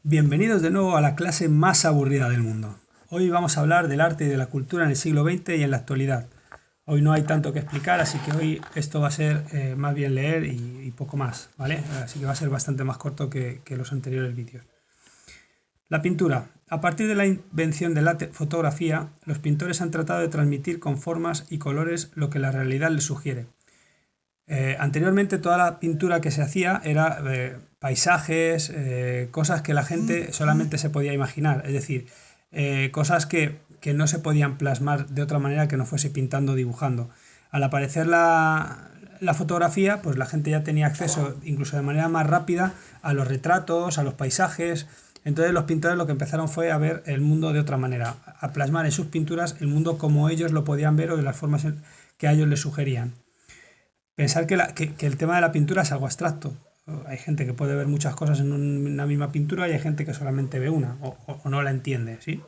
Bienvenidos de nuevo a la clase más aburrida del mundo. Hoy vamos a hablar del arte y de la cultura en el siglo XX y en la actualidad. Hoy no hay tanto que explicar, así que hoy esto va a ser más bien leer y poco más, ¿vale? Así que va a ser bastante más corto que los anteriores vídeos. La pintura. A partir de la invención de la fotografía, los pintores han tratado de transmitir con formas y colores lo que la realidad les sugiere. Anteriormente toda la pintura que se hacía era paisajes, cosas que la gente solamente se podía imaginar, es decir, cosas que no se podían plasmar de otra manera que no fuese pintando o dibujando. Al aparecer la fotografía, pues la gente ya tenía acceso, incluso de manera más rápida, a los retratos, a los paisajes. Entonces los pintores lo que empezaron fue a ver el mundo de otra manera, a plasmar en sus pinturas el mundo como ellos lo podían ver o de las formas que a ellos les sugerían. Pensar que el tema de la pintura es algo abstracto. Hay gente que puede ver muchas cosas en una misma pintura y hay gente que solamente ve una o no la entiende, ¿sí?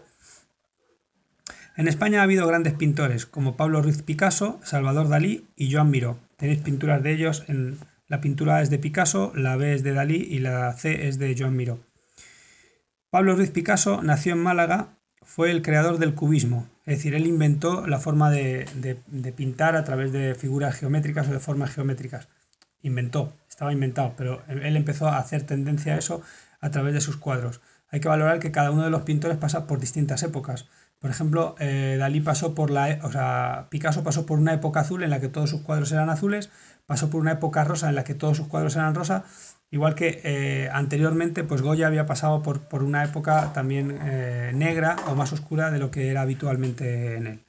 En España ha habido grandes pintores como Pablo Ruiz Picasso, Salvador Dalí y Joan Miró. Tenéis pinturas de ellos, la pintura A es de Picasso, la B es de Dalí y la C es de Joan Miró. Pablo Ruiz Picasso nació en Málaga, fue el creador del cubismo, es decir, él inventó la forma de pintar a través de figuras geométricas o de formas geométricas. Estaba inventado, pero él empezó a hacer tendencia a eso a través de sus cuadros. Hay que valorar que cada uno de los pintores pasa por distintas épocas. Por ejemplo, Picasso pasó por una época azul en la que todos sus cuadros eran azules, pasó por una época rosa en la que todos sus cuadros eran rosa, igual que anteriormente pues Goya había pasado por una época también negra o más oscura de lo que era habitualmente en él.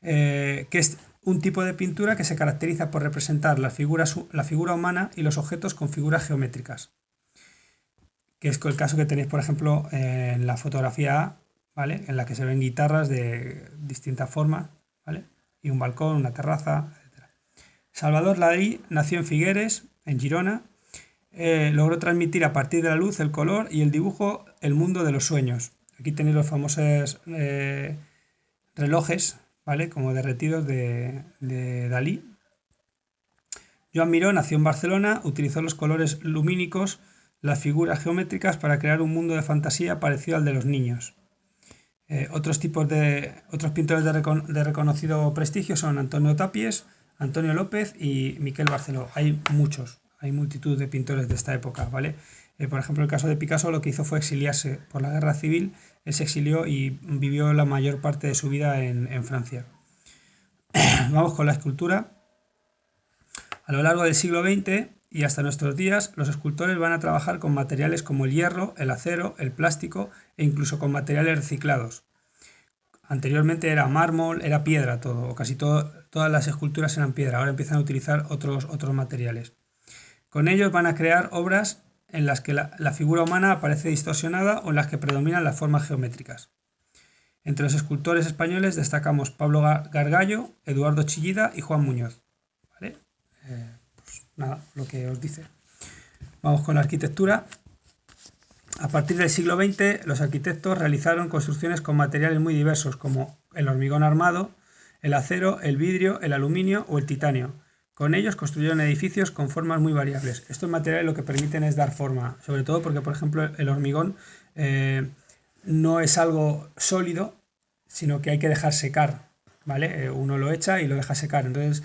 Que es un tipo de pintura que se caracteriza por representar la figura humana y los objetos con figuras geométricas, que es el caso que tenéis, por ejemplo, en la fotografía A, ¿vale? En la que se ven guitarras de distintas formas, ¿vale? Y un balcón, una terraza, etc. Salvador Dalí nació en Figueres, en Girona. Logró transmitir a partir de la luz, el color y el dibujo el mundo de los sueños. Aquí tenéis los famosos relojes, ¿vale? Como derretidos de Dalí. Joan Miró nació en Barcelona, utilizó los colores lumínicos, las figuras geométricas para crear un mundo de fantasía parecido al de los niños. Otros pintores de reconocido prestigio son Antonio Tapies, Antonio López y Miquel Barceló. Hay multitud de pintores de esta época, ¿vale? Por ejemplo, el caso de Picasso lo que hizo fue exiliarse por la guerra civil. Él se exilió y vivió la mayor parte de su vida en Francia. Vamos con la escultura. A lo largo del siglo XX y hasta nuestros días, los escultores van a trabajar con materiales como el hierro, el acero, el plástico e incluso con materiales reciclados. Anteriormente era mármol, era piedra todo, o casi todas las esculturas eran piedra. Ahora empiezan a utilizar otros materiales. Con ellos van a crear obras en las que la figura humana aparece distorsionada o en las que predominan las formas geométricas. Entre los escultores españoles destacamos Pablo Gargallo, Eduardo Chillida y Juan Muñoz. ¿Vale? Pues nada, lo que os dice. Vamos con la arquitectura. A partir del siglo XX, los arquitectos realizaron construcciones con materiales muy diversos como el hormigón armado, el acero, el vidrio, el aluminio o el titanio. Con ellos construyeron edificios con formas muy variables. Estos materiales lo que permiten es dar forma, sobre todo porque, por ejemplo, el hormigón no es algo sólido, sino que hay que dejar secar, ¿vale? Uno lo echa y lo deja secar, entonces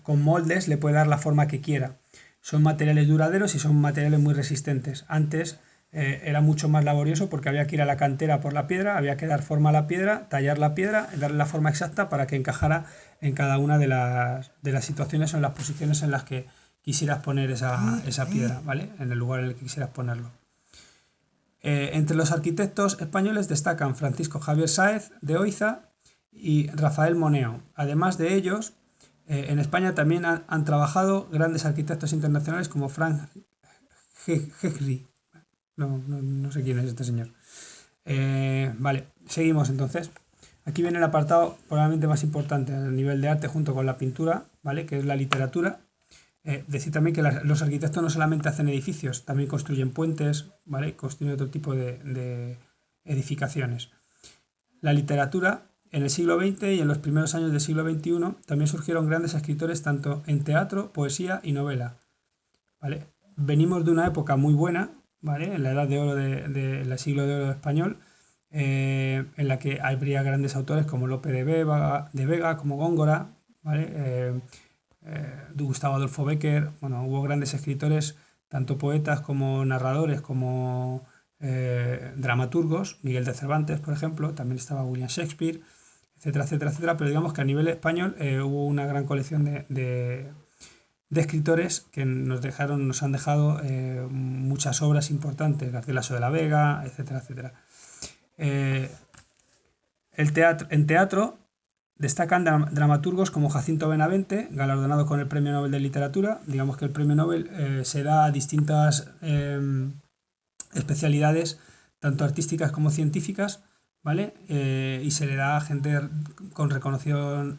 con moldes le puede dar la forma que quiera. Son materiales duraderos y son materiales muy resistentes. Antes era mucho más laborioso porque había que ir a la cantera por la piedra, había que dar forma a la piedra, tallar la piedra, darle la forma exacta para que encajara en cada una de las situaciones o en las posiciones en las que quisieras poner esa piedra, ¿vale? En el lugar en el que quisieras ponerlo. Entre los arquitectos españoles destacan Francisco Javier Sáez de Oiza y Rafael Moneo. Además de ellos, en España también han trabajado grandes arquitectos internacionales como Frank Gehry. No sé quién es este señor. Vale, seguimos entonces. Aquí viene el apartado probablemente más importante a nivel de arte junto con la pintura, ¿vale? Que es la literatura. Decir también que los arquitectos no solamente hacen edificios, también construyen puentes, ¿vale? Construyen otro tipo de edificaciones. La literatura, en el siglo XX y en los primeros años del siglo XXI, también surgieron grandes escritores tanto en teatro, poesía y novela, ¿vale? Venimos de una época muy buena, ¿vale? En la edad de oro del siglo de oro español, en la que habría grandes autores como Lope de Vega, como Góngora, ¿vale? Gustavo Adolfo Bécquer. Bueno, hubo grandes escritores, tanto poetas como narradores, como dramaturgos, Miguel de Cervantes, por ejemplo, también estaba William Shakespeare, etcétera, etcétera, etcétera, pero digamos que a nivel español hubo una gran colección de escritores que nos han dejado muchas obras importantes, Garcilaso de la Vega, etcétera, etcétera. En teatro destacan dramaturgos como Jacinto Benavente, galardonado con el Premio Nobel de Literatura. Digamos que el Premio Nobel se da a distintas especialidades, tanto artísticas como científicas, ¿vale? Y se le da a gente con reconocido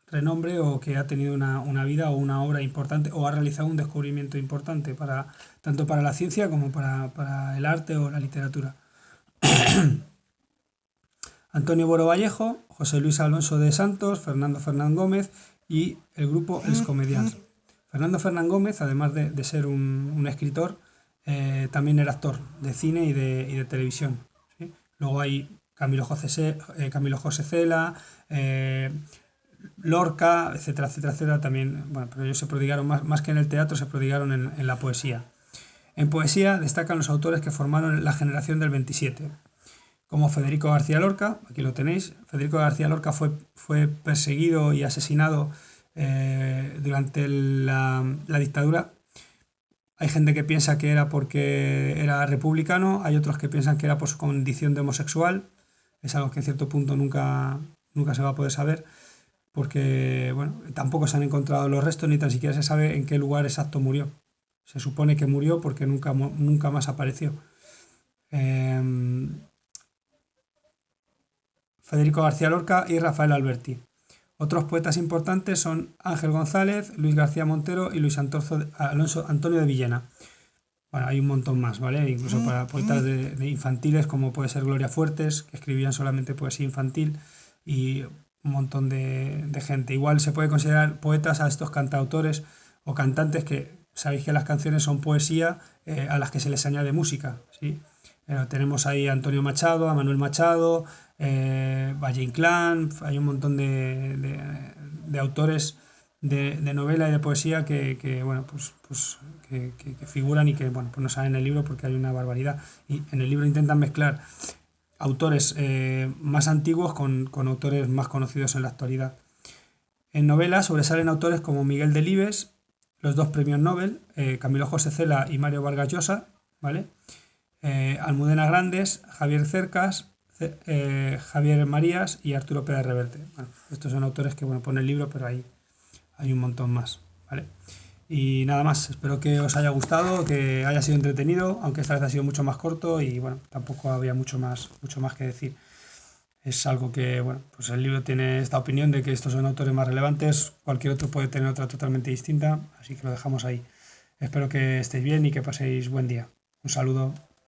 renombre o que ha tenido una vida o una obra importante o ha realizado un descubrimiento importante tanto para la ciencia como para el arte o la literatura. Antonio Boro Vallejo, José Luis Alonso de Santos, Fernando Fernán Gómez y el grupo Els Comedians. Fernando Fernán Gómez, además de ser un escritor, también era actor de cine y de televisión, ¿sí? Luego hay Camilo José Cela, Lorca, etcétera, etcétera, etcétera, también, bueno, pero ellos se prodigaron más que en el teatro, se prodigaron en la poesía. En poesía destacan los autores que formaron la generación del 27, como Federico García Lorca, aquí lo tenéis. Federico García Lorca fue perseguido y asesinado durante la dictadura. Hay gente que piensa que era porque era republicano, hay otros que piensan que era por su condición de homosexual. Es algo que en cierto punto nunca se va a poder saber, porque bueno, tampoco se han encontrado los restos ni tan siquiera se sabe en qué lugar exacto murió. Se supone que murió porque nunca más apareció. Federico García Lorca y Rafael Alberti. Otros poetas importantes son Ángel González, Luis García Montero y Luis Antonio de Villena. Bueno, hay un montón más, ¿vale? Incluso para poetas de infantiles, como puede ser Gloria Fuertes, que escribían solamente poesía infantil, y un montón de gente. Igual se puede considerar poetas a estos cantautores o cantantes que sabéis que las canciones son poesía a las que se les añade música, ¿sí? Tenemos ahí a Antonio Machado, a Manuel Machado, Valle Inclán. Hay un montón de autores de novela y de poesía que bueno, que figuran y que bueno, pues no salen en el libro porque hay una barbaridad. Y en el libro intentan mezclar autores más antiguos con autores más conocidos en la actualidad. En novela sobresalen autores como Miguel Delibes, los dos premios Nobel, Camilo José Cela y Mario Vargas Llosa, ¿vale? Almudena Grandes, Javier Cercas, Javier Marías y Arturo Pérez Reverte. Bueno, estos son autores que bueno, pone el libro, pero hay un montón más, ¿vale? Y nada más, espero que os haya gustado, que haya sido entretenido, aunque esta vez ha sido mucho más corto y bueno, tampoco había mucho más que decir. Es algo que, bueno, pues el libro tiene esta opinión de que estos son autores más relevantes, cualquier otro puede tener otra totalmente distinta, así que lo dejamos ahí. Espero que estéis bien y que paséis buen día. Un saludo.